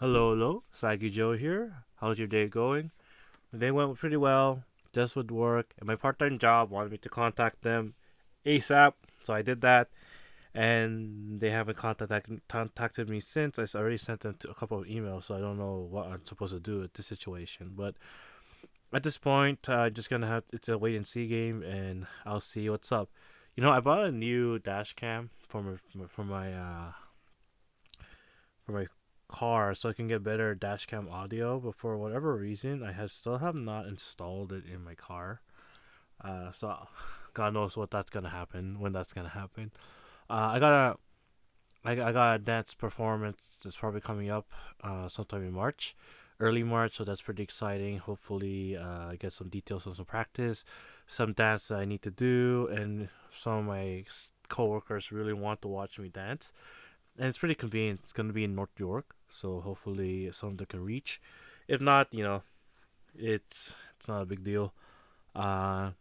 Hello, hello. Sagi Joe here. How's your day going? The day went pretty well, just with work, and my part time job wanted me to contact them ASAP, so I did that, and they haven't contacted me since. Already sent them a couple of emails, so I don't know what I'm supposed to do with this situation. But at this point, just gonna have it's a wait and see game, and I'll see what's up. I bought a new dash cam for my car so I can get better dash cam audio. But for whatever reason, I have still have not installed it in my car. So God knows what that's gonna happen when that's gonna happen. I got I got a dance performance that's probably coming up sometime in March, early March. So that's pretty exciting. Hopefully, I get some details on some practice, some dance that I need to do, and some of my coworkers really want to watch me dance, and it's pretty convenient. It's gonna be in North York, so hopefully someone that can reach. If not, it's not a big deal. Uh,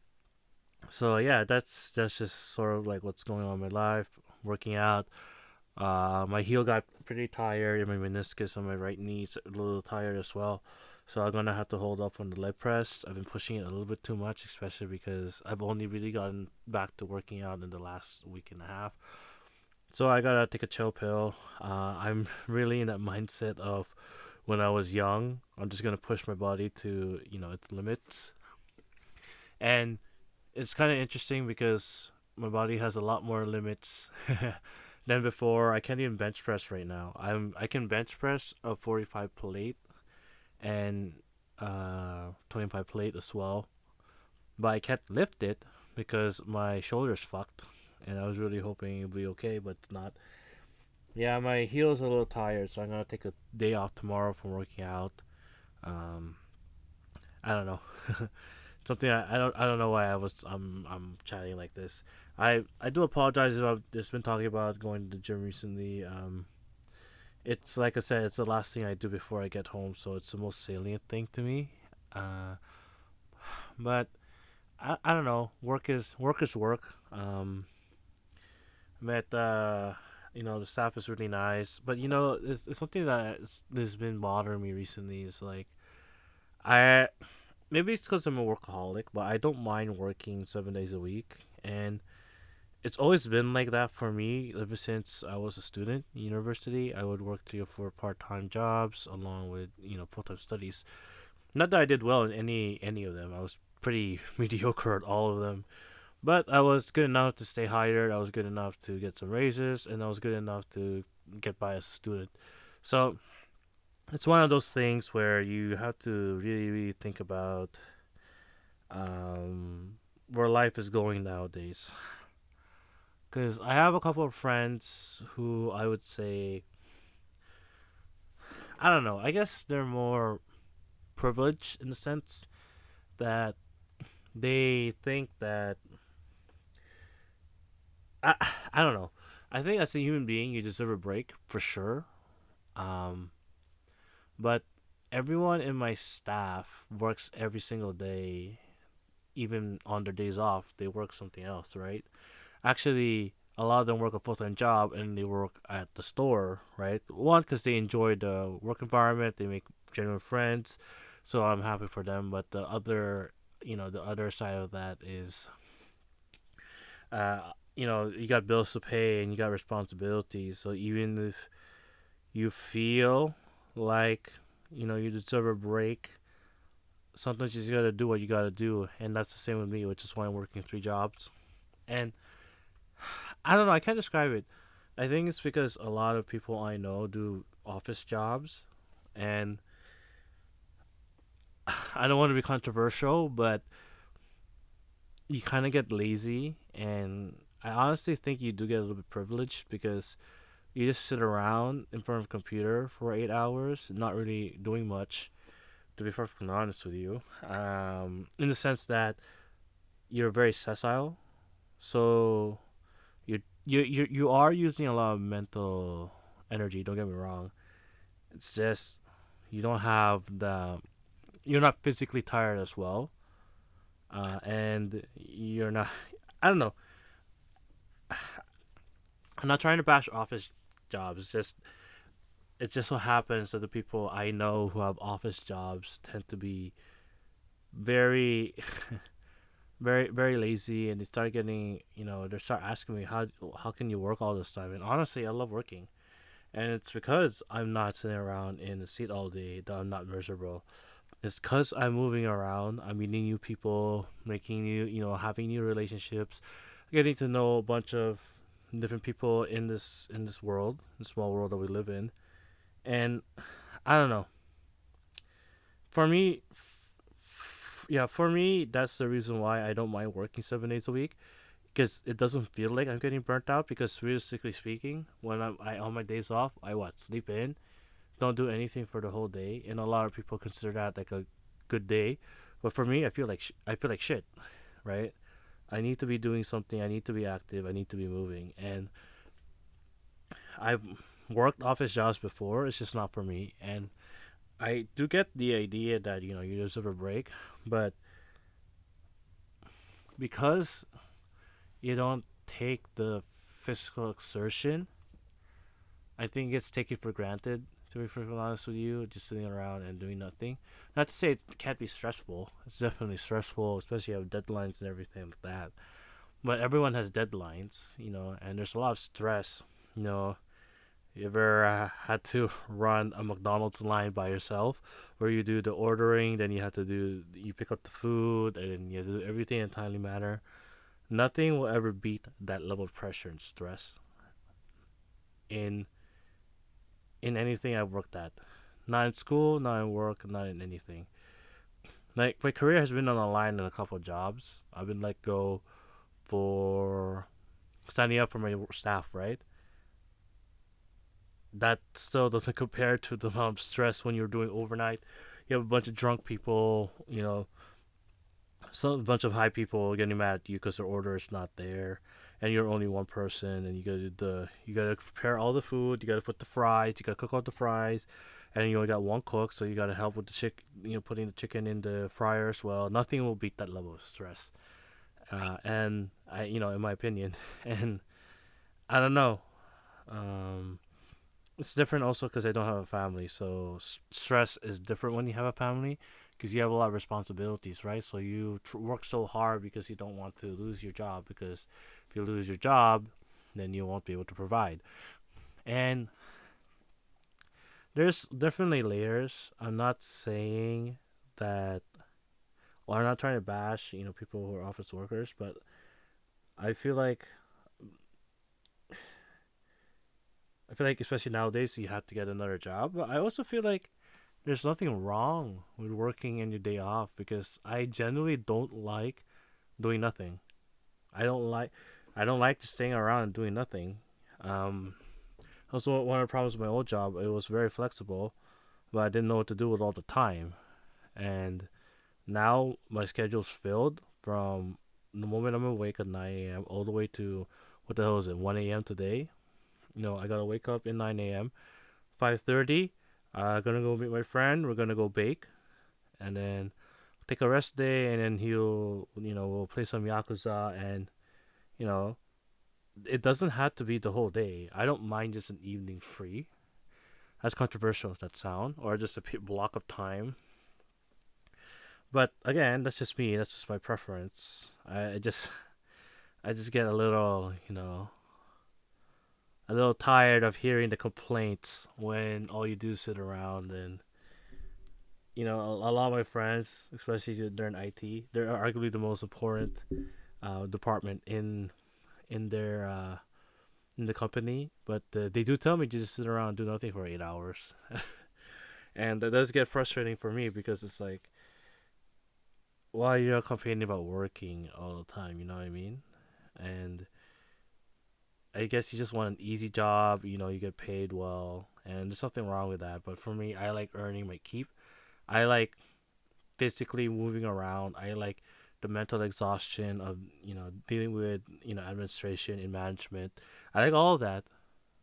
so yeah, that's just sort of like what's going on in my life. Working out. My heel got pretty tired, and my meniscus on my right knee is a little tired as well. So I'm gonna have to hold off on the leg press. I've been pushing it a little bit too much, especially because I've only really gotten back to working out in the last week and a half. So I gotta take a chill pill. I'm really in that mindset of when I was young. I'm just gonna push my body to its limits, and it's kind of interesting because my body has a lot more limits than before. I can't even bench press right now. I can bench press a 45 plate and 25 plate as well, but I can't lift it because my shoulder's fucked. And I was really hoping it'd be okay, but it's not. Yeah, my heel's a little tired, so I'm gonna take a day off tomorrow from working out. Um, I don't know. Something I don't know why I'm chatting like this. I do apologize if I've just been talking about going to the gym recently. It's like I said, it's the last thing I do before I get home, so it's the most salient thing to me. Uh, but I don't know. Work is work. Met the staff is really nice, but it's something that's been bothering me recently. Is like I maybe it's because I'm a workaholic, but I don't mind working 7 days a week, and it's always been like that for me ever since I was a student in university. I would work 3 or 4 part-time jobs along with full-time studies. Not that I did well in any of them. I was pretty mediocre at all of them, but I was good enough to stay hired. I was good enough to get some raises, and I was good enough to get by as a student. So it's one of those things where you have to really, really think about where life is going nowadays. Because I have a couple of friends who I would say, I don't know, I guess they're more privileged in the sense that they think that, I, I don't know. I think as a human being, you deserve a break for sure. Um, but everyone in my staff works every single day, even on their days off, they work something else, right? Actually, a lot of them work a full time job and they work at the store, right? One, because they enjoy the work environment, they make genuine friends, so I'm happy for them. But the other side of that is, you got bills to pay and you got responsibilities. So even if you feel like you deserve a break, sometimes you just gotta do what you gotta do, and that's the same with me, which is why I'm working 3 jobs. And I don't know, I can't describe it. I think it's because a lot of people I know do office jobs, and I don't want to be controversial, but you kind of get lazy, and I honestly think you do get a little bit privileged because you just sit around in front of a computer for 8 hours, not really doing much. To be perfectly honest with you, in the sense that you're very sessile, so you are using a lot of mental energy. Don't get me wrong. It's just you don't have the you're not physically tired as well, and you're not. I don't know. I'm not trying to bash office jobs. It's just it just so happens that the people I know who have office jobs tend to be very very lazy, and they start getting, they start asking me how can you work all this time. And honestly, I love working, and it's because I'm not sitting around in the seat all day that I'm not miserable. It's because I'm moving around, I'm meeting new people, making new, having new relationships, getting to know a bunch of different people in this world, the small world that we live in. And I don't know, for me, yeah, for me, that's the reason why I don't mind working 7 days a week, because it doesn't feel like I'm getting burnt out. Because realistically speaking, when I on my days off, I what sleep in, don't do anything for the whole day, and a lot of people consider that like a good day. But for me, I feel like shit, right? I need to be doing something. I need to be active. I need to be moving. And I've worked office jobs before. It's just not for me. And I do get the idea that you deserve a break, but because you don't take the physical exertion, I think it's taken for granted. To be perfectly honest with you, just sitting around and doing nothing. Not to say it can't be stressful. It's definitely stressful, especially you have deadlines and everything like that. But everyone has deadlines, and there's a lot of stress. You know, you ever had to run a McDonald's line by yourself, where you do the ordering, then you pick up the food, and you do everything in a timely manner. Nothing will ever beat that level of pressure and stress in anything I've worked at. Not in school, not in work, not in anything. Like my career has been on the line in a couple of jobs. I've been let go for standing up for my staff, right? That still doesn't compare to the amount of stress when you're doing overnight. You have a bunch of drunk people, a bunch of high people getting mad at you because their order is not there, and you're only one person, and you gotta prepare all the food, you gotta put the fries, you gotta cook out the fries, and you only got one cook, so you gotta help with the putting the chicken in the fryer as well. Nothing will beat that level of stress, and in my opinion, and I don't know. Um, it's different also because I don't have a family, so stress is different when you have a family, because you have a lot of responsibilities, right? So you work so hard because you don't want to lose your job, because if you lose your job, then you won't be able to provide. And there's definitely layers. I'm not saying that, well, I'm not trying to bash, people who are office workers, but I feel like especially nowadays you have to get another job. But I also feel like there's nothing wrong with working in your day off, because I genuinely don't like doing nothing. I don't like I don't like just staying around and doing nothing. Um, Also, one of the problems with my old job, it was very flexible, but I didn't know what to do with all the time. And now my schedule's filled from the moment I'm awake at 9 a.m. all the way to, what the hell is it, 1 a.m. today. I gotta wake up at 9 a.m. 5:30. Gonna go meet my friend. We're gonna go bake, and then take a rest day, and then we'll play some Yakuza, and you know, it doesn't have to be the whole day. I don't mind just an evening free. As controversial as that sound, or just a block of time. But again, that's just me. That's just my preference. I just I just get a little tired of hearing the complaints when all you do is sit around. And a lot of my friends, especially they're in IT, they're arguably the most important department in their in the company, but they do tell me to just sit around and do nothing for 8 hours. And that does get frustrating for me, because it's like, why you're not complaining about working all the time, you know what I mean? And I guess you just want an easy job, you get paid well, and there's nothing wrong with that. But for me, I like earning my keep. I like physically moving around. I like the mental exhaustion of, dealing with, administration and management. I like all of that,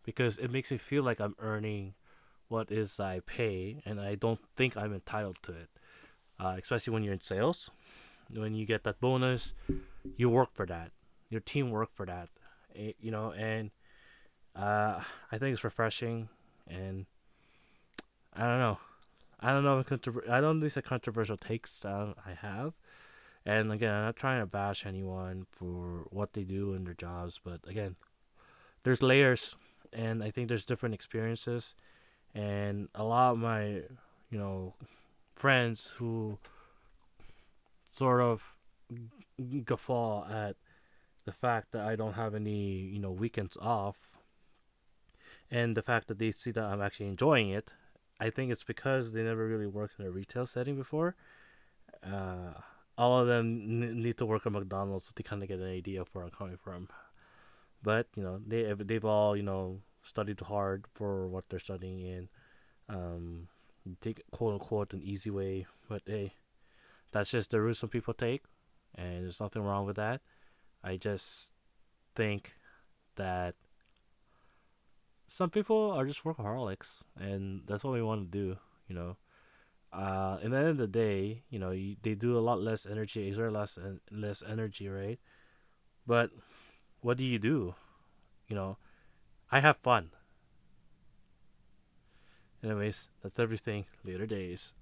because it makes me feel like I'm earning what is I pay, and I don't think I'm entitled to it. Especially when you're in sales, when you get that bonus, you work for that. Your team work for that. And I think it's refreshing, and I don't know. I don't know. I don't. These are controversial takes I have. And again, I'm not trying to bash anyone for what they do in their jobs, but again, there's layers, and I think there's different experiences. And a lot of my, friends who sort of guffaw at the fact that I don't have any, weekends off, and the fact that they see that I'm actually enjoying it. I think it's because they never really worked in a retail setting before. Uh, all of them need to work at McDonald's to kind of get an idea of where I'm coming from. But they've all studied hard for what they're studying in. Um, take quote unquote an easy way, but hey, that's just the route some people take, and there's nothing wrong with that. I just think that some people are just workaholics, and that's what we want to do. You know, in the end of the day, they do a lot less energy, exert less energy, right? But what do you do? You know, I have fun. Anyways, that's everything. Later days.